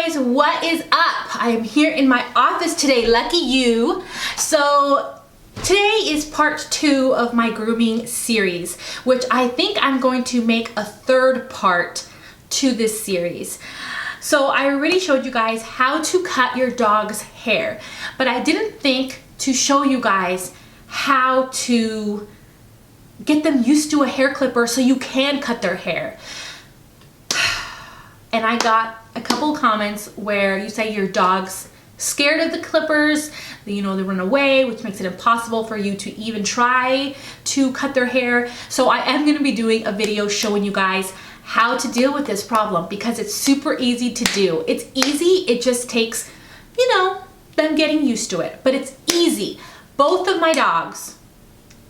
guys, what is up? I am here in my office today, lucky you. So today is part 2 of my grooming series, which I think I'm going to make a third part to this series. So I already showed you guys how to cut your dog's hair, but I didn't think to show you guys how to get them used to a hair clipper so you can cut their hair. And I got a couple comments where you say your dog's scared of the clippers, you know, they run away, which makes it impossible for you to even try to cut their hair. So I am going to be doing a video showing you guys how to deal with this problem because it's super easy to do. It's easy, it just takes, you know, them getting used to it, but it's easy. Both of my dogs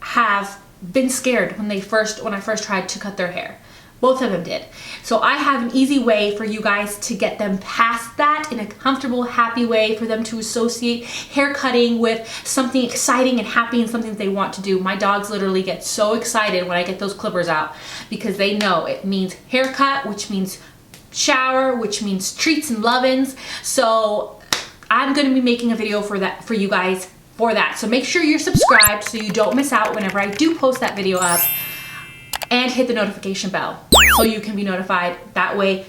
have been scared when I first tried to cut their hair. Both of them did. So I have an easy way for you guys to get them past that in a comfortable, happy way for them to associate hair cutting with something exciting and happy and something that they want to do. My dogs literally get so excited when I get those clippers out because they know it means haircut, which means shower, which means treats and lovin's. So I'm going to be making a video for that for you guys for that. So make sure you're subscribed so you don't miss out whenever I do post that video up. And hit the notification bell so you can be notified. That way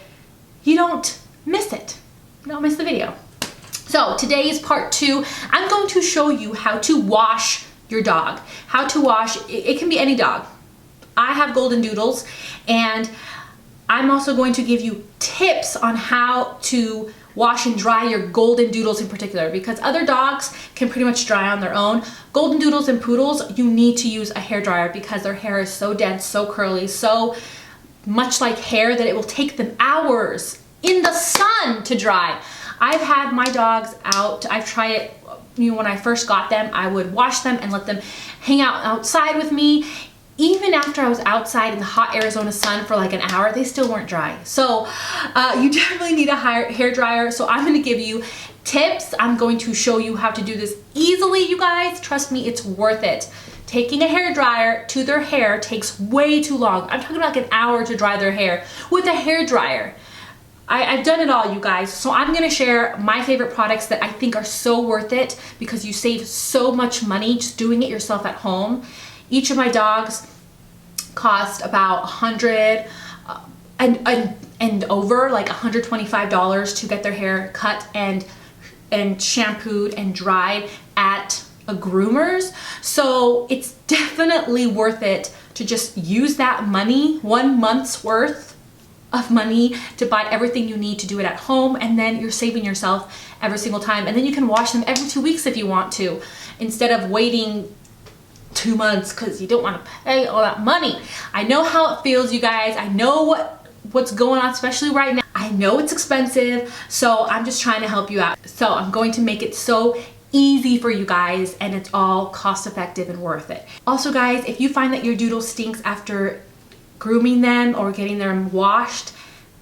you don't miss it. You don't miss the video. So today is part 2. I'm going to show you how to wash your dog. How to wash, it can be any dog. I have Goldendoodles, and I'm also going to give you tips on how to wash and dry your Goldendoodles in particular, because other dogs can pretty much dry on their own. Goldendoodles and poodles, you need to use a hair dryer because their hair is so dense, so curly, so much like hair that it will take them hours in the sun to dry. I've had my dogs out, I've tried it, you know, when I first got them, I would wash them and let them hang out outside with me. Even after I was outside in the hot Arizona sun for like an hour, they still weren't dry. So you definitely need a hair dryer. So I'm gonna give you tips. I'm going to show you how to do this easily, you guys. Trust me, it's worth it. Taking a hair dryer to their hair takes way too long. I'm talking about like an hour to dry their hair with a hair dryer. I've done it all, you guys. So I'm gonna share my favorite products that I think are so worth it because you save so much money just doing it yourself at home. Each of my dogs cost about $100 and over, like $125 to get their hair cut and shampooed and dried at a groomer's. So it's definitely worth it to just use that money, 1 month's worth of money, to buy everything you need to do it at home, and then you're saving yourself every single time. And then you can wash them every 2 weeks if you want to, instead of waiting 2 months because you don't want to pay all that money. I know how it feels, you guys. I know what's going on, especially right now. I know it's expensive, so I'm just trying to help you out. So I'm going to make it so easy for you guys, and it's all cost effective and worth it. Also, guys, if you find that your doodle stinks after grooming them or getting them washed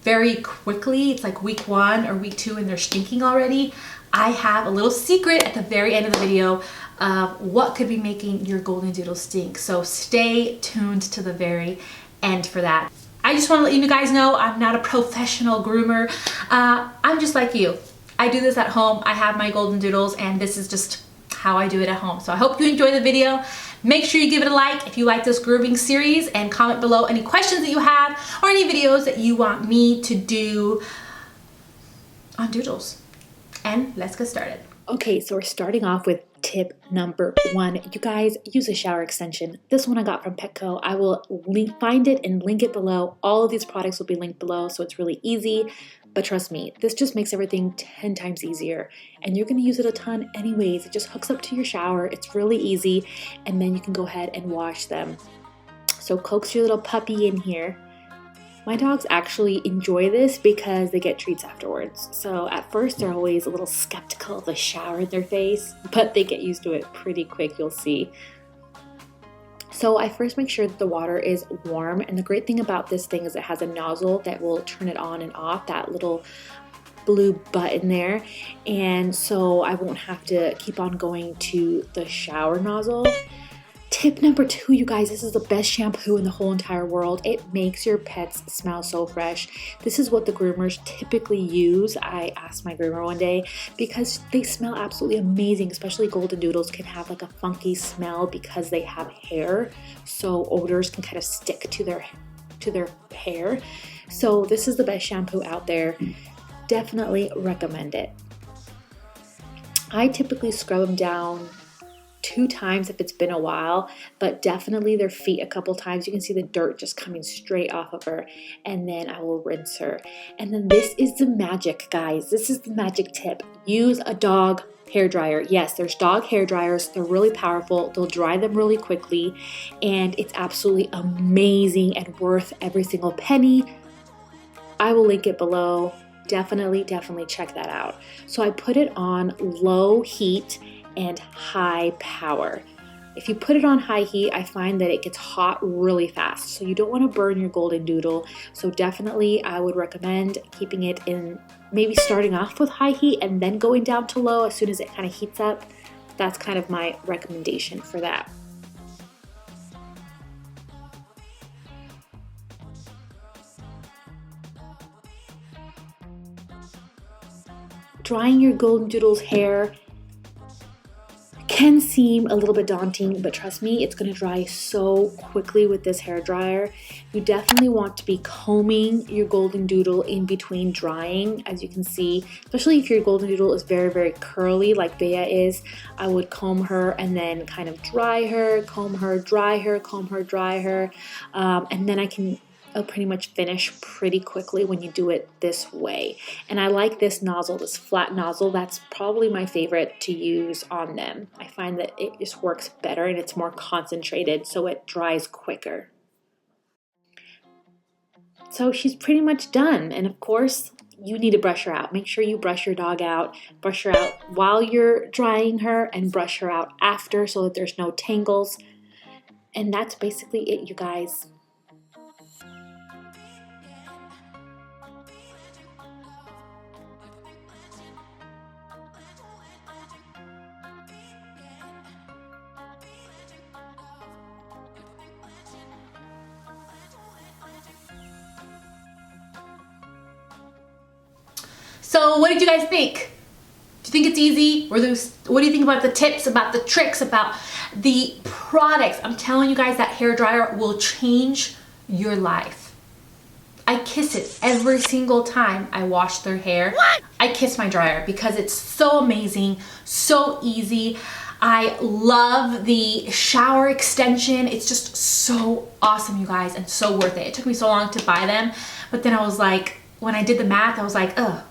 very quickly, it's like week 1 or week 2 and they're stinking already, I have a little secret at the very end of the video of what could be making your Goldendoodle stink. So stay tuned to the very end for that. I just want to let you guys know I'm not a professional groomer. I'm just like you. I do this at home. I have my Goldendoodles, and this is just how I do it at home. So I hope you enjoy the video. Make sure you give it a like if you like this grooming series, and comment below any questions that you have or any videos that you want me to do on doodles. And let's get started. Okay, so we're starting off with tip number 1. You guys, use a shower extension. This one I got from Petco. I will find it and link it below. All of these products will be linked below, so it's really easy. But trust me, this just makes everything 10 times easier. And you're going to use it a ton anyways. It just hooks up to your shower. It's really easy. And then you can go ahead and wash them. So coax your little puppy in here. My dogs actually enjoy this because they get treats afterwards. So at first they're always a little skeptical of the shower in their face, but they get used to it pretty quick, you'll see. So I first make sure that the water is warm, and the great thing about this thing is it has a nozzle that will turn it on and off, that little blue button there, and so I won't have to keep on going to the shower nozzle. Tip number 2, you guys, this is the best shampoo in the whole entire world. It makes your pets smell so fresh. This is what the groomers typically use. I asked my groomer one day because they smell absolutely amazing, especially Goldendoodles can have like a funky smell because they have hair. So odors can kind of stick to their hair. So this is the best shampoo out there. Definitely recommend it. I typically scrub them down 2 times if it's been a while, but definitely their feet a couple times. You can see the dirt just coming straight off of her, and then I will rinse her. And then this is the magic, guys. This is the magic tip. Use a dog hair dryer. Yes, there's dog hair dryers. They're really powerful. They'll dry them really quickly, and it's absolutely amazing and worth every single penny. I will link it below. Definitely check that out. So I put it on low heat and high power. If you put it on high heat, I find that it gets hot really fast. So you don't want to burn your Goldendoodle. So definitely I would recommend keeping it in, maybe starting off with high heat and then going down to low as soon as it kind of heats up. That's kind of my recommendation for that. Drying your Goldendoodle's hair can seem a little bit daunting, but trust me, it's going to dry so quickly with this hair dryer. You definitely want to be combing your Goldendoodle in between drying. As you can see, especially if your Goldendoodle is very curly like Bea is, I would comb her and then kind of dry her, comb her, dry her, comb her, dry her, and then I'll pretty much finish pretty quickly when you do it this way. And I like this nozzle, this flat nozzle. That's probably my favorite to use on them. I find that it just works better and it's more concentrated, so it dries quicker. So she's pretty much done. And of course, you need to brush her out. Make sure you brush your dog out. Brush her out while you're drying her and brush her out after so that there's no tangles. And that's basically it, you guys. So what did you guys think? Do you think it's easy? What do you think about the tips, about the tricks, about the products? I'm telling you guys, that hair dryer will change your life. I kiss it every single time I wash their hair. What? I kiss my dryer because it's so amazing, so easy. I love the shower extension. It's just so awesome, you guys, and so worth it. It took me so long to buy them, but then I was like, when I did the math, I was like, ugh.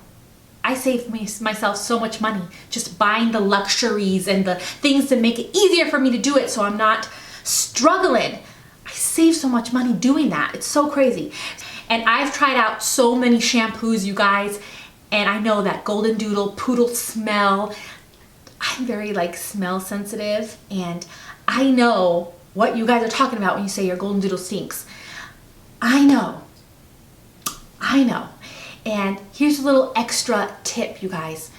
I saved myself so much money just buying the luxuries and the things to make it easier for me to do it so I'm not struggling. I saved so much money doing that. It's so crazy. And I've tried out so many shampoos, you guys, and I know that Goldendoodle poodle smell, I'm very like smell sensitive, and I know what you guys are talking about when you say your Goldendoodle stinks. I know. And here's a little extra tip, you guys.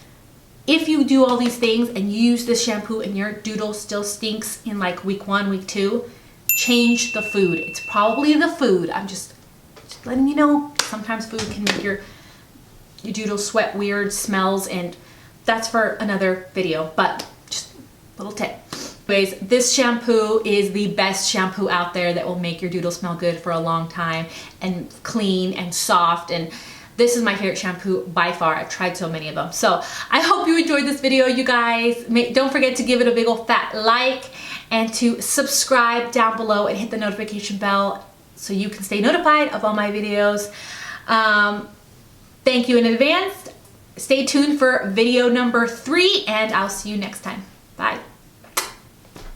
If you do all these things and you use this shampoo and your doodle still stinks in like week 1, week 2, change the food. It's probably the food. I'm just letting you know, sometimes food can make your doodle sweat weird smells, and that's for another video, but just a little tip. Anyways, this shampoo is the best shampoo out there that will make your doodle smell good for a long time and clean and soft, and this is my favorite shampoo by far. I've tried so many of them. So I hope you enjoyed this video, you guys. Don't forget to give it a big old fat like and to subscribe down below and hit the notification bell so you can stay notified of all my videos. Thank you in advance. Stay tuned for video number 3, and I'll see you next time.